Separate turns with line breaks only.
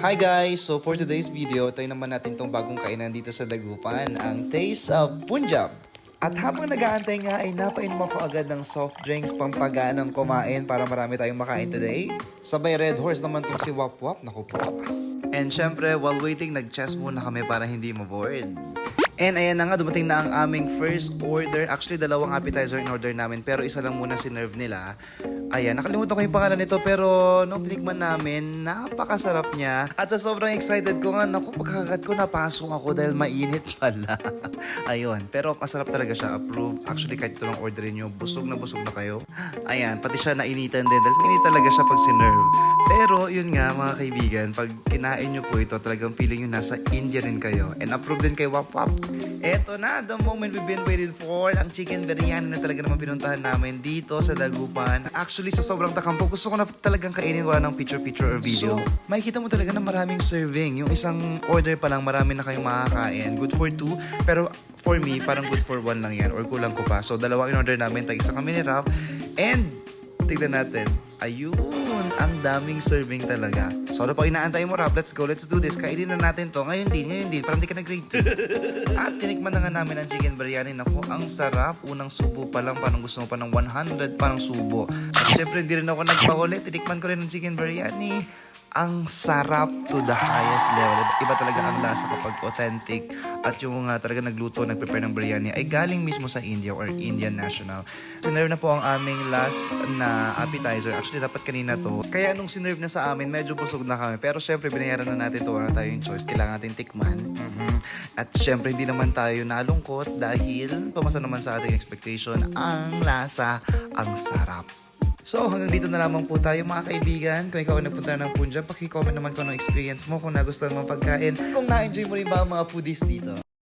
Hi guys! So for today's video, try naman natin tong bagong kainan dito sa Dagupan, ang Taste of Punjab. At habang nag-aantay nga ay napainom ako agad ng soft drinks pampaganang kumain para marami tayong makain today. Sabay Red Horse naman tong si Wap Wap, naku po. And syempre, while waiting, nag-chess muna kami para hindi ma-bored. And ayan na nga, dumating na ang aming first order. Actually, dalawang appetizer in order namin, pero isa lang muna sinerve nila. Ayan, nakalimutan ko yung pangalan nito, pero nung tinikman namin, napakasarap niya. At sa sobrang excited ko nga, naku, pagkakagat ko, napasok ako dahil mainit pala. Ayun, pero masarap talaga siya, approve. Actually, kahit ito lang orderin nyo, busog na kayo. Ayan, pati siya nainitan din, dahil mainit talaga siya pag sinerve. Pero, yun nga, mga kaibigan, pag kinain nyo po ito, talagang feeling nyo nasa India rin kayo. And approve din kay Wap Wap. Eto na, the moment we've been waiting for, ang chicken biryani na talaga naman pinuntahan namin dito sa Dagupan. Actually, sa sobrang takampo, gusto ko na talagang kainin, wala ng picture or video. So, makikita mo talaga na maraming serving. Yung isang order pa lang, marami na kayong makakain. Good for 2, pero for me, parang good for 1 lang yan, or kulang ko pa. So, dalawang in-order namin, tag-isa kami ni Rap. And, tignan natin. Ayun, ang daming serving talaga. So, ano pa inaantay mo, Rap? Let's go, let's do this. Kainin na natin to. Ngayon din. Parang di ka nag-grade 2. At tinikman na nga namin ang chicken biryani. Naku, ang sarap. Unang subo pa lang. Parang gusto mo pa ng 100 parang subo. At syempre, hindi rin ako nagpahuli. Tinikman ko rin ang chicken biryani. Ang sarap to the highest level. Iba talaga ang lasa kapag authentic. At yung talaga nagluto, nagprepare ng biryani ay galing mismo sa India or Indian national. Sinerve na po ang aming last na appetizer. Actually, dapat kanina to. Kaya nung sinerve na sa amin, medyo busog na kami. Pero syempre, binayaran na natin to. Wala tayong choice. Kailangan natin tikman. At syempre, hindi naman tayo nalungkot dahil pumasa naman sa ating expectation. Ang lasa, ang sarap. So, hanggang dito na lamang po tayo mga kaibigan. Kung ikaw ay nagpunta ng Punjab, paki-comment naman kung anong experience mo, kung nagustuhan mo pagkain, kung na-enjoy mo rin ba ang mga foodies dito.